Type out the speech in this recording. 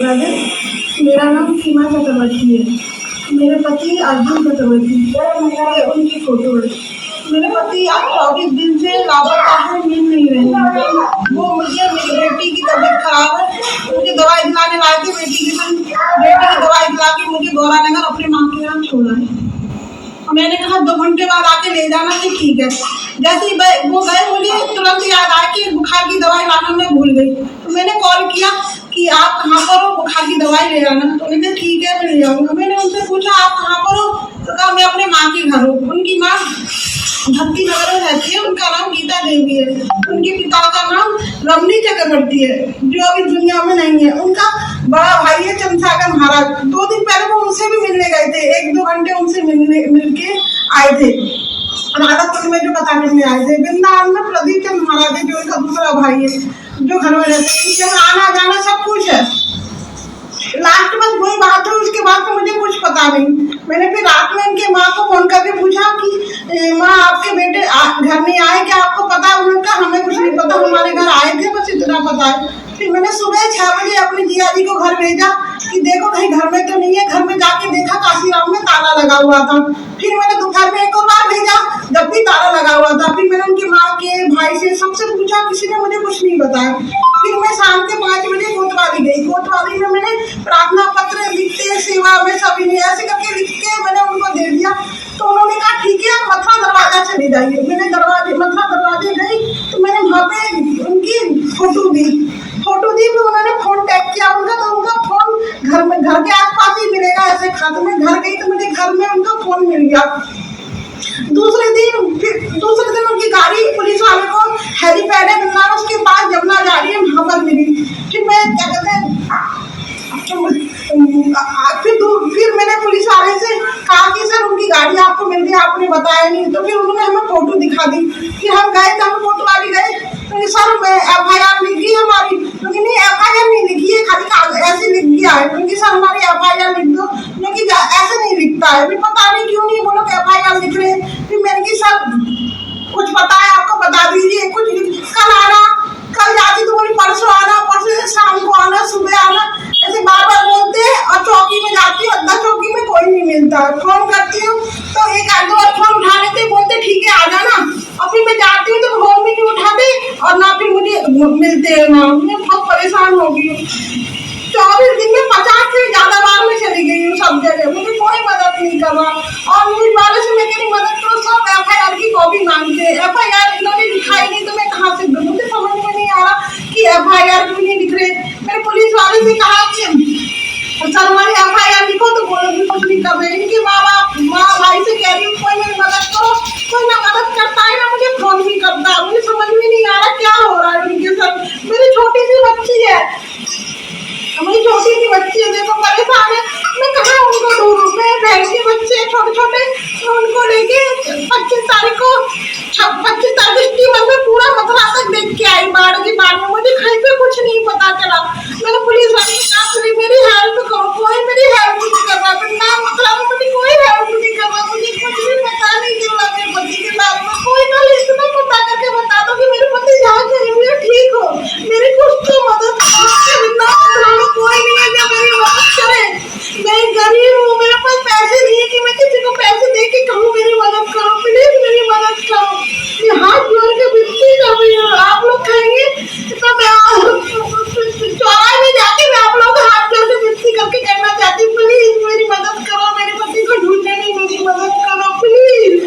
राधे, मेरा नाम सीमा चक्रवर्ती है। मेरे पति अर्जुन चक्रवर्ती, उनकी फोटो है। मेरे पति आज 24 दिन से लापता है, मिल नहीं रहे हैं। वो मुझे, मेरी बेटी की तबीयत खराब है, मुझे दवाई दिलाने लाए थे। बेटी की दवाई दिला के मुझे गौरानगर अपने माँ के यहाँ छोड़ा है। मैंने कहा 2 घंटे बाद आके ले जाना, कि ठीक है। जैसे ही वो गए, मुझे तुरंत याद आया कि बुखार की दवाई लाना मैं भूल गई। तो मैंने कॉल किया कि आप कहाँ पर हो, बुखार की दवाई ले आना। तो उन्होंने कहा ठीक है, मैं ले आऊँगा। मैंने उनसे पूछा आप कहाँ पर हो, तो कहा मैं अपने माँ के घर हूँ। उनकी माँ भक्ति नगर में रहती है, उनका नाम गीता देवी है। उनके पिता का नाम रमणी चक्रवर्ती है, जो अभी दुनिया में नहीं है। उनका बड़ा भाई है चंद्रसागर महाराज। 2 दिन पहले वो उनसे भी मिलने गए थे, 1-2 घंटे उनसे मिलके आए थे। राधापुर में जो कथा करने आए थे। वृंदावन में प्रदीप चंद महाराज है, जो उनका दूसरा भाई है, जो घर में रहते हैं। आना जाना सब कुछ है। लास्ट में वही बात हुई, उसके बाद तो मुझे कुछ पता नहीं। मैंने फिर रात में उनके माँ को फोन करके पूछा कि माँ आपके बेटे घर नहीं आए क्या, आपको पता? उन्होंने कहा हमें कुछ नहीं पता, हमारे घर आए थे, बस इतना पता है। फिर मैंने सुबह 6 बजे अपनी जिया जी को घर भेजा कि देखो कहीं घर में तो नहीं है। घर में जाके देखा काशीराम में ताला लगा हुआ था। फिर मैंने दोपहर में एक और बार भेजा, जब भी ताला लगा हुआ था। फिर मैंने उनकी माँ के भाई से सबसे पूछा, किसी ने मुझे कुछ नहीं बताया। फिर मैं शाम के 5 बजे कोतवाली गई। कोतवाली में मैंने प्रार्थना पत्र लिखते, सेवा में सभी ने ऐसे करके लिख के मैंने उनको दे दिया। तो उन्होंने कहा ठीक है, मथुरा दरवाजा चले जाइए। मैंने मथुरा दरवाजे गई, तो मैंने वहाँ पे उनकी फोटो दी। फिर उन्होंने फोन टैग किया उनका, तो उनका फोन घर के आसपास ही मिलेगा। ऐसे खाते में घर गई तो मुझे घर में उनका फोन मिल गया। दूसरे दिन उनकी गाड़ी पुलिस वाले को हेलीपैड है वृंदावन, उसके पास जमुना जा रही है, वहाँ पर मिली। फिर मैं क्या कहते हैं, फिर मैंने पुलिस वाले से कहा कि सर उनकी गाड़ी आपको मिल गई, आपने बताया नहीं। तो फिर उन्होंने हमें फोटो दिखा दी। फिर हम गए, तो हम कोतवाली गए, तो सर FIR लिख दी हमारी। क्योंकि नहीं, FIR नहीं लिखी है, खाली ऐसे लिख दिया है। क्योंकि सर हमारी FIR लिख दो, क्योंकि ऐसे नहीं लिखता है। फिर पता नहीं क्यों नहीं वो लोग FIR लिख रहे हैं। फिर मैंने कि सर कुछ पता है आपको, बता दीजिए। कुछ कल आना, कल जाती तो बोली परसों आना, परसों से शाम को आना, सुबह आना, ऐसे बार-बार बोलते हैं। और चौकी में जाती हूँ, 10 चौकी में कोई नहीं मिलता। फोन करती हूँ तो 1-2 बार फोन उठा लेते, बोलते ठीक है आ जाना। और फिर मैं जाती हूँ तो फोन भी नहीं उठाते, और ना फिर मुझे मिलते हैं। ना मैं बहुत परेशान हो गई हूँ। 24 दिन में 50 से ज्यादा बार मैं चली गई हूँ सब जगह, मुझे कोई मदद नहीं कर रहा। और न्यूज वाले से मैं कहीं मदद करो, सब FIR की कॉपी मांगते हैं। FIR इन्होंने लिखाई नहीं, तो मैं कहाँ से दूँ? मुझे समझ में नहीं आ रहा कि FIR क्यों नहीं लिख रहे। मैंने पुलिस वाले से कहा कि सर हमारी FIR लिखो, तो बोलो भी कुछ नहीं कर रहे। इनकी माँ भाई से कह रही हूँ कोई मेरी मदद करो, कोई ना मदद करता है ना मुझे फोन भी करता है। मुझे समझ में नहीं आ रहा क्या हो रहा है उनके साथ। मेरी छोटी सी बच्ची है, देखो परेशान है। मैं कहाँ उनको ढूंढूं? मेरे बहन के बच्चे छोटे, उनको लेके 25 तारीख को 25 तारीख की मतलब पूरा मथुरा तक देख के आई। बाढ़ की बाढ़ में मुझे कहीं पे कुछ नहीं पता चला। मैंने पुलिस वाले से कहा मेरी हेल्प करो, कोई मेरी हेल्प नहीं कर रहा। ना मथुरा में मुझे कोई हेल्प नहीं कर रहा। मुझे कुछ भी पता नहीं चल रहा मेरे पति के बारे में। कोई ना इतना पता करके बता दो कि मेरे पति जहाँ कहीं भी ठीक हो, मेरी कुछ तो मदद करो। कोई नहीं है जो मेरी मदद करे। मैं गरीब हूँ, मेरे पास पैसे नहीं है कि मैं किसी को पैसे दे के कहूँ मेरी मदद करो, प्लीज मेरी मदद करो। ये हाथ जोड़ के विनती कर रही हूँ। आप लोग कहेंगे तो मैं चौराहे में जाके मैं आप लोग हाथ जोड़ के विनती करके कहना चाहती हूँ, प्लीज मेरी मदद करो, मेरे पति को ढूंढने में मेरी मदद करो प्लीज।